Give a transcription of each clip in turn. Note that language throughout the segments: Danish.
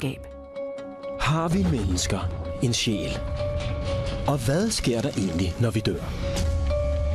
videnskab. Har vi mennesker en sjæl? Og hvad sker der egentlig, når vi dør?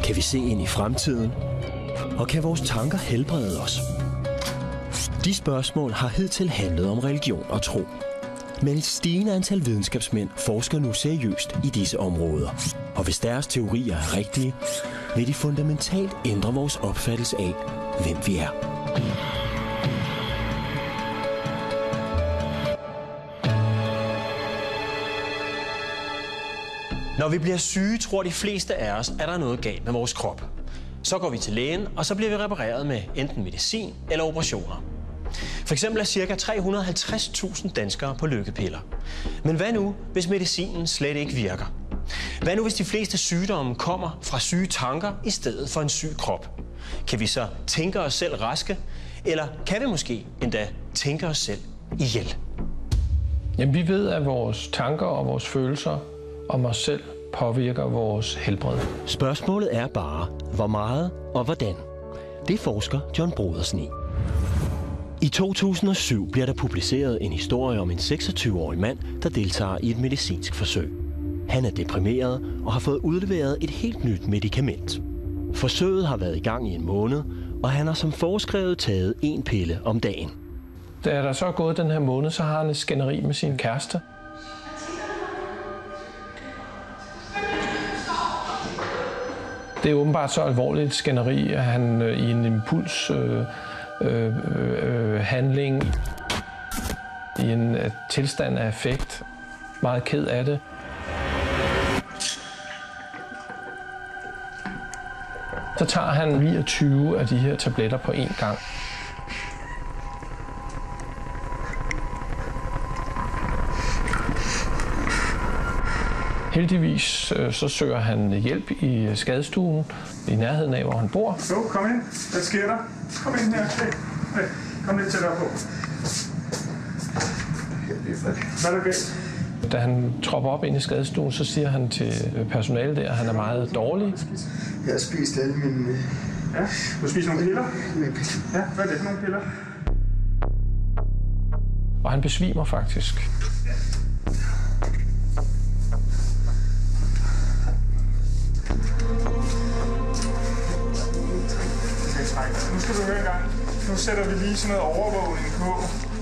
Kan vi se ind i fremtiden? Og kan vores tanker helbrede os? De spørgsmål har hidtil handlet om religion og tro. Men et stigende antal videnskabsmænd forsker nu seriøst i disse områder. Og hvis deres teorier er rigtige, vil de fundamentalt ændre vores opfattelse af, hvem vi er. Når vi bliver syge, tror de fleste af os, at der er noget galt med vores krop. Så går vi til lægen, og så bliver vi repareret med enten medicin eller operationer. For eksempel er ca. 350.000 danskere på lykkepiller. Men hvad nu, hvis medicinen slet ikke virker? Hvad nu, hvis de fleste sygdomme kommer fra syge tanker i stedet for en syg krop? Kan vi så tænke os selv raske, eller kan vi måske endda tænke os selv ihjel? Jamen, vi ved, at vores tanker og vores følelser om os selv påvirker vores helbred. Spørgsmålet er bare, hvor meget og hvordan. Det forsker John Brodersen i. I 2007 bliver der publiceret en historie om en 26-årig mand, der deltager i et medicinsk forsøg. Han er deprimeret og har fået udleveret et helt nyt medicament. Forsøget har været i gang i en måned, og han har som foreskrevet taget 1 pille om dagen. Da der så er gået den her måned, så har han et skænderi med sin kæreste. Det er åbenbart så alvorligt et skænderi, at han i en impuls handling, i en tilstand af affekt, meget ked af det. Så tager han 29 af de her tabletter på én gang. Heldigvis så søger han hjælp i skadestuen i nærheden af, hvor han bor. Så, kom ind. Hvad sker der? Kom ind her. Hey. Kom lidt tættere på. Hvad er der galt? Da han tropper op ind i skadestuen, så siger han til personalet der, at han er meget dårlig. Jeg har spist alle mine... Ja, du spiser nogle piller? Ja, hvad er det for nogle piller? Og han besvimer faktisk. Nu skal du høre en gang. Nu sætter vi lige sådan noget overvågning på.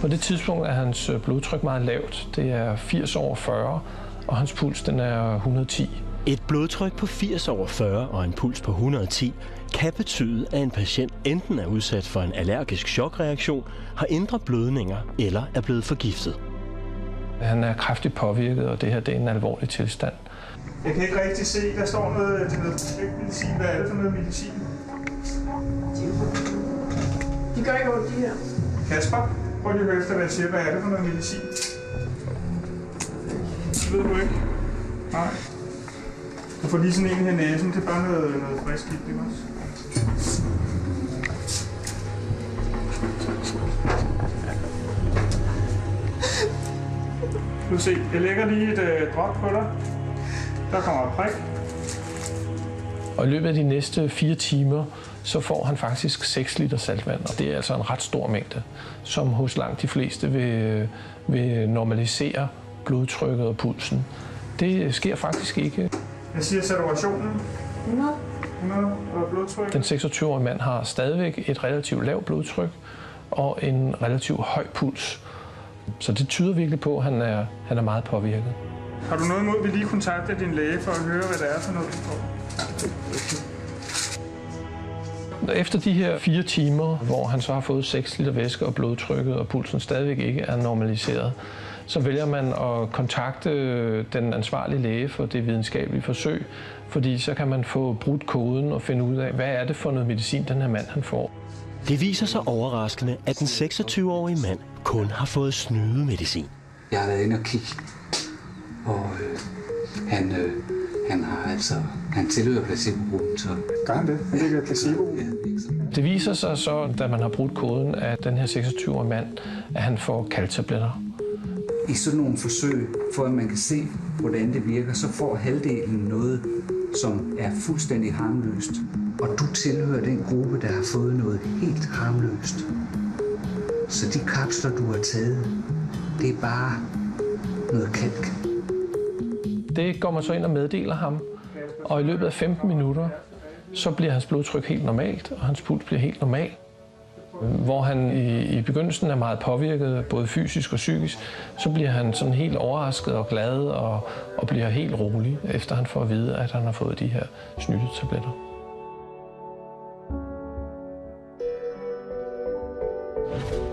På det tidspunkt er hans blodtryk meget lavt. Det er 80/40, og hans puls den er 110. Et blodtryk på 80/40 og en puls på 110 kan betyde, at en patient enten er udsat for en allergisk chokreaktion, har indre blødninger eller er blevet forgiftet. Han er kraftigt påvirket, og det her det er en alvorlig tilstand. Jeg kan ikke rigtig se, der står noget medicin. Hvad er det for noget medicin? De gør ikke ondt, de her. Kasper, prøv lige at høre efter, hvad jeg siger. Hvad er det for noget medicin? Det ved du ikke? Nej. Du får lige sådan en her næsen. Det er bare noget frisk gift, ikke også? Du se, jeg lægger lige et drop på dig. Der kommer et prik. Og i løbet af de næste 4 timer, så får han faktisk 6 liter saltvand, og det er altså en ret stor mængde, som hos langt de fleste vil normalisere blodtrykket og pulsen. Det sker faktisk ikke. Jeg siger saturationen. 100 og blodtryk. Den 26-årige mand har stadigvæk et relativt lavt blodtryk og en relativt høj puls. Så det tyder virkelig på, at han er meget påvirket. Har du noget imod, at vi lige kontakter din læge for at høre, hvad det er for noget, du får? Efter de her 4 timer, hvor han så har fået 6 liter væske og blodtrykket og pulsen stadigvæk ikke er normaliseret, så vælger man at kontakte den ansvarlige læge for det videnskabelige forsøg, fordi så kan man få brudt koden og finde ud af, hvad er det for noget medicin, den her mand han får. Det viser sig overraskende, at den 26-årige mand kun har fået snydemedicin. Jeg har været inde og kigge, og han tilhører placebo-gruppen, så... Gør han det? Han ligger placebo? Det viser sig så, da man har brudt koden, at den her 26-årige mand, at han får kalktabletter. I sådan nogle forsøg, for at man kan se, hvordan det virker, så får halvdelen noget, som er fuldstændig harmløst. Og du tilhører den gruppe, der har fået noget helt harmløst. Så de kapsler, du har taget, det er bare noget kalk. Det går man så ind og meddeler ham, og i løbet af 15 minutter, så bliver hans blodtryk helt normalt, og hans puls bliver helt normal. Hvor han i begyndelsen er meget påvirket, både fysisk og psykisk, så bliver han sådan helt overrasket og glad og bliver helt rolig, efter han får at vide, at han har fået de her snyttetabletter.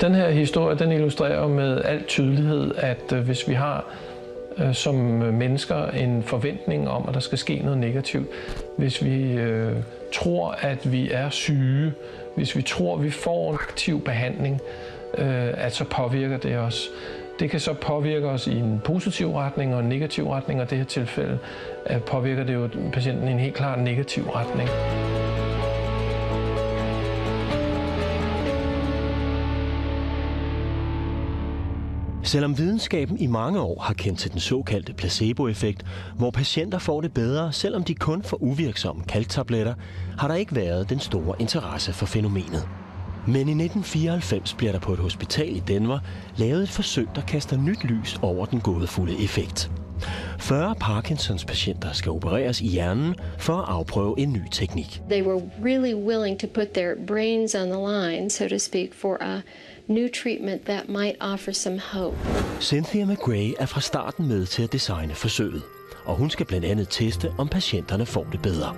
Den her historie, den illustrerer med al tydelighed, at hvis vi har som mennesker en forventning om, at der skal ske noget negativt, hvis vi tror, at vi er syge, hvis vi tror, at vi får en aktiv behandling, at så påvirker det os. Det kan så påvirke os i en positiv retning og en negativ retning, og i det her tilfælde påvirker det jo patienten i en helt klar negativ retning. Selvom videnskaben i mange år har kendt til den såkaldte placeboeffekt, hvor patienter får det bedre, selvom de kun får uvirksomme kalktabletter, har der ikke været den store interesse for fænomenet. Men i 1994 bliver der på et hospital i Denver lavet et forsøg, der kaster nyt lys over den gådefulde effekt. 40 Parkinsons patienter skal opereres i hjernen for at afprøve en ny teknik. They were really willing to put their brains on the line, so to speak, for a new treatment that might offer some hope. Cynthia McGray er fra starten med til at designe forsøget, og hun skal blandt andet teste, om patienterne får det bedre.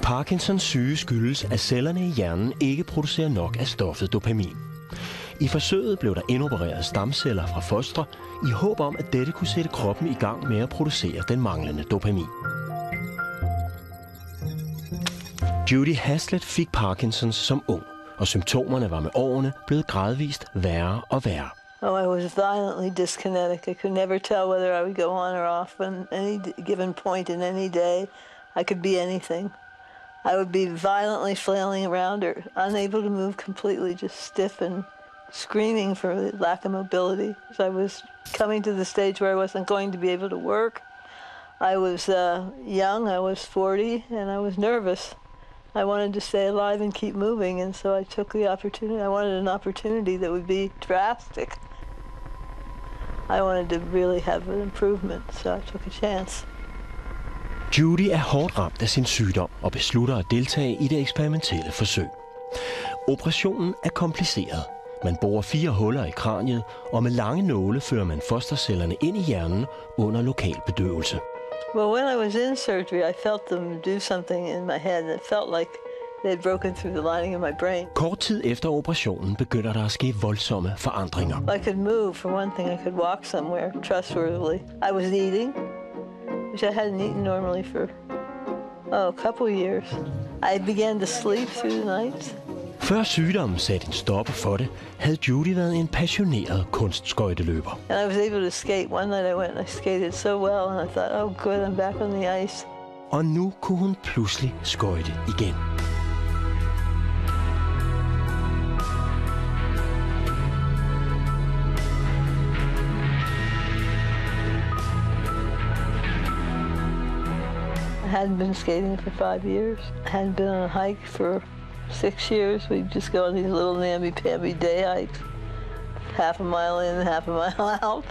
Parkinsons syge skyldes, at cellerne i hjernen ikke producerer nok af stoffet dopamin. I forsøget blev der indopereret stamceller fra fostre, i håb om, at dette kunne sætte kroppen i gang med at producere den manglende dopamin. Judy Haslett fik Parkinsons som ung, og symptomerne var med årene blevet gradvist værre og værre. Oh, I was violently dyskinetic. I could never tell whether I would go on or off at any given point in any day. I could be anything. I would be violently flailing around or unable to move completely, just stiff and screaming for lack of mobility. So I was coming to the stage where I wasn't going to be able to work. I was young, I was 40, and I was nervous. I wanted to stay alive and keep moving, and so I took the opportunity. I wanted an opportunity that would be drastic. I wanted to really have an improvement, so I took a chance. Judy er hårdt ramt af sin sygdom og beslutter at deltage i det eksperimentelle forsøg. Operationen er kompliceret. Man borer 4 huller i kraniet, og med lange nåle fører man fostercellerne ind i hjernen under lokal bedøvelse. Well, when I was in surgery, I felt them do something in my head, and it felt like they had broken through the lining of my brain. Kort tid efter operationen begynder der at ske voldsomme forandringer. I could move, for one thing. I could walk somewhere trustworthily. I was eating, which I hadn't eaten normally for, a couple of years. I began to sleep through the night. Før sygdommen satte en stopper for det, havde Judy været en passioneret kunstskøjteløber. And I was able to skate. One night I went and I skated so well, and I thought, oh good, I'm back on the ice. Og nu kunne hun pludselig skøjte igen. I hadn't been skating for 5 years. I hadn't been on a hike for 6 years. We'd just go on these little namby-pamby day hikes. Half a mile in, half a mile out.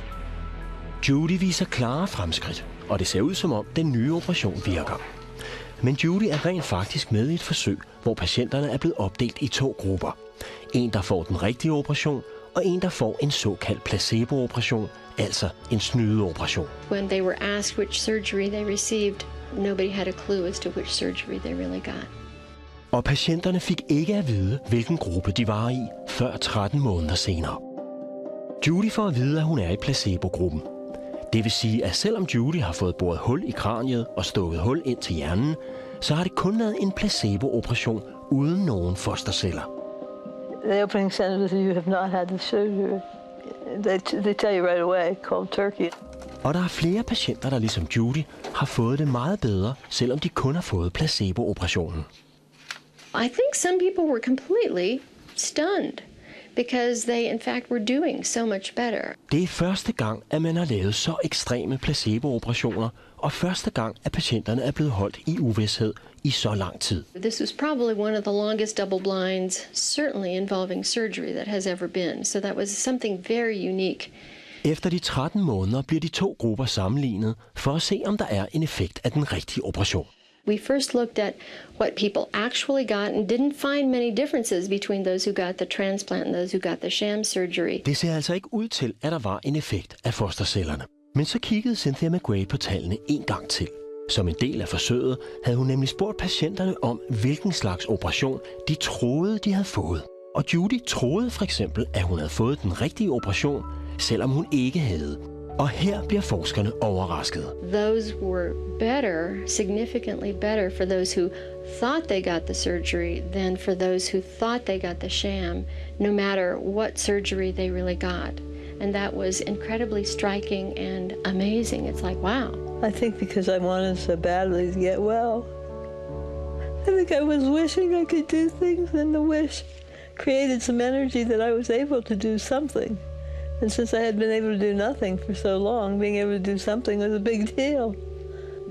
Judy viser klare fremskridt, og det ser ud som om den nye operation virker. Men Judy er rent faktisk med i et forsøg, hvor patienterne er blevet opdelt i 2 grupper. En, der får den rigtige operation, og en, der får en såkaldt placebo-operation, altså en snydeoperation. When they were asked which surgery they received, nobody had a clue as to which surgery they really got. Og patienterne fik ikke at vide, hvilken gruppe de var i, før 13 måneder senere. Judy får at vide, at hun er i placebo-gruppen. Det vil sige, at selvom Judy har fået boret hul i kraniet og stukket hul ind til hjernen, så har det kun været en placebo-operation uden nogen fosterceller. The opening sentence, you have not had the surgery. They tell you right away, cold turkey. Og der er flere patienter, der ligesom Judy har fået det meget bedre, selvom de kun har fået placebo-operationen. I think some people were completely stunned because they in fact were doing so much better. Det er første gang, at man har lavet så ekstreme placebo-operationer, og første gang, at patienterne er blevet holdt i uvished i så lang tid. This was probably one of the longest double blinds, certainly involving surgery, that has ever been. So that was something very unique Efter de 13 måneder bliver de to grupper sammenlignet for at se, om der er en effekt af den rigtige operation. We first looked at what people actually got and didn't find many differences between those who got the transplant and those who got the sham surgery. Det ser altså ikke ud til, at der var en effekt af fostercellerne. Men så kiggede Cynthia McGrath på tallene en gang til. Som en del af forsøget havde hun nemlig spurgt patienterne om, hvilken slags operation de troede, de havde fået. Og Judy troede for eksempel, at hun havde fået den rigtige operation, selvom hun ikke havde. Og her bliver forskerne overrasket. Those were better, significantly better for those who thought they got the surgery than for those who thought they got the sham, no matter what surgery they really got. And that was incredibly striking and amazing. It's like, wow. I think because I wanted so badly to get well. I think I was wishing I could do things, and the wish created some energy that I was able to do something. And since I had been able to do nothing for so long, being able to do something was a big deal.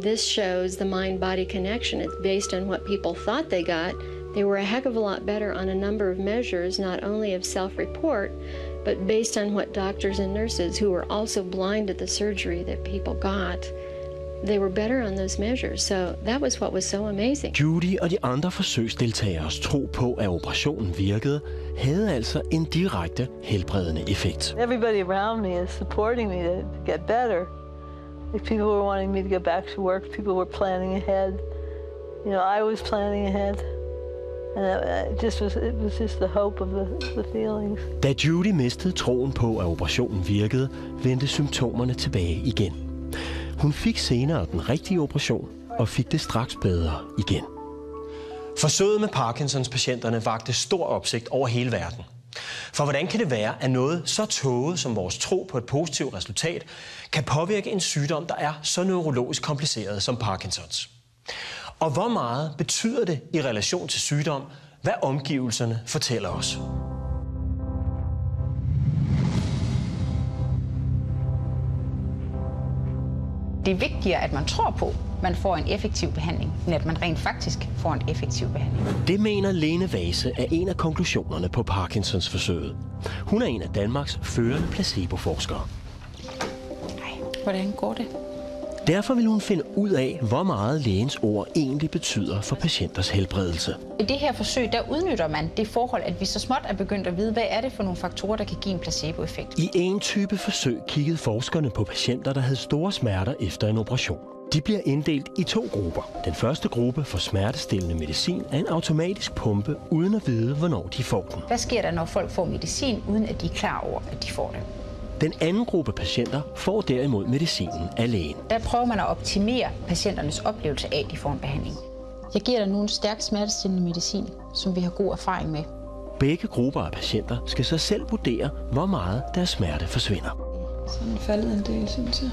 This shows the mind-body connection. It's based on what people thought they got. They were a heck of a lot better on a number of measures, not only of self-report, but based on what doctors and nurses who were also blind at the surgery that people got, they were better on those measures. So that was what was so amazing. Judy og de andre forsøgsdeltageres tro på, at operationen virkede, havde altså en direkte helbredende effekt. Everybody around me is supporting me to get better. Like people were wanting me to go back to work. People were planning ahead. You know, I was planning ahead. And it was just the hope of the feelings. Da Judy mistede troen på, at operationen virkede, vendte symptomerne tilbage igen. Hun fik senere den rigtige operation og fik det straks bedre igen. Forsøget med Parkinsons patienterne vakte stor opsigt over hele verden. For hvordan kan det være, at noget så tåget som vores tro på et positivt resultat kan påvirke en sygdom, der er så neurologisk kompliceret som Parkinsons? Og hvor meget betyder det i relation til sygdom, hvad omgivelserne fortæller os? Det er vigtigere, at man tror på, at man får en effektiv behandling, end at man rent faktisk får en effektiv behandling. Det mener Lene Vase er en af konklusionerne på Parkinsons-forsøget. Hun er en af Danmarks førende placeboforskere. Hvordan går det? Derfor vil hun finde ud af, hvor meget lægens ord egentlig betyder for patienters helbredelse. I det her forsøg, der udnytter man det forhold, at vi så småt er begyndt at vide, hvad er det for nogle faktorer, der kan give en placeboeffekt. I en type forsøg kiggede forskerne på patienter, der havde store smerter efter en operation. De bliver inddelt i to grupper. Den første gruppe får smertestillende medicin af en automatisk pumpe, uden at vide, hvornår de får den. Hvad sker der, når folk får medicin, uden at de er klar over, at de får det? Den anden gruppe patienter får derimod medicinen af lægen. Der prøver man at optimere patienternes oplevelse af, at de får en behandling. Jeg giver dig nu en stærk smertestillende medicin, som vi har god erfaring med. Begge grupper af patienter skal så selv vurdere, hvor meget deres smerte forsvinder. Sådan faldet en del, synes jeg.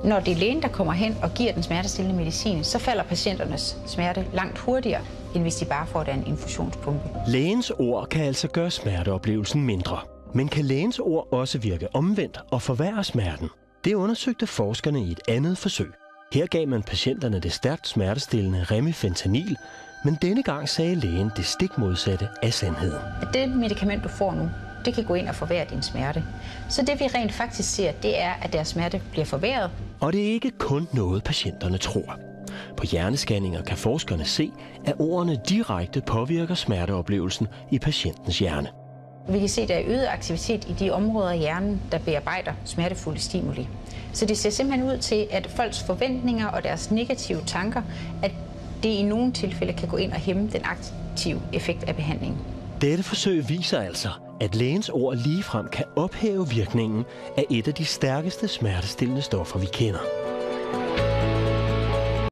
Når det er lægen, der kommer hen og giver den smertestillende medicin, så falder patienternes smerte langt hurtigere, end hvis de bare får den infusionspumpe. Lægens ord kan altså gøre smerteoplevelsen mindre. Men kan lægens ord også virke omvendt og forværre smerten? Det undersøgte forskerne i et andet forsøg. Her gav man patienterne det stærkt smertestillende remifentanil, men denne gang sagde lægen det stik modsatte af sandheden. Det medicament, du får nu, det kan gå ind og forværre din smerte. Så det vi rent faktisk ser, det er, at deres smerte bliver forværret. Og det er ikke kun noget, patienterne tror. På hjernescanninger kan forskerne se, at ordene direkte påvirker smerteoplevelsen i patientens hjerne. Vi kan se, at der er øget aktivitet i de områder af hjernen, der bearbejder smertefulde stimuli. Så det ser simpelthen ud til, at folks forventninger og deres negative tanker, at det i nogle tilfælde kan gå ind og hæmme den aktive effekt af behandlingen. Dette forsøg viser altså, at lægens ord ligefrem kan ophæve virkningen af et af de stærkeste smertestillende stoffer, vi kender.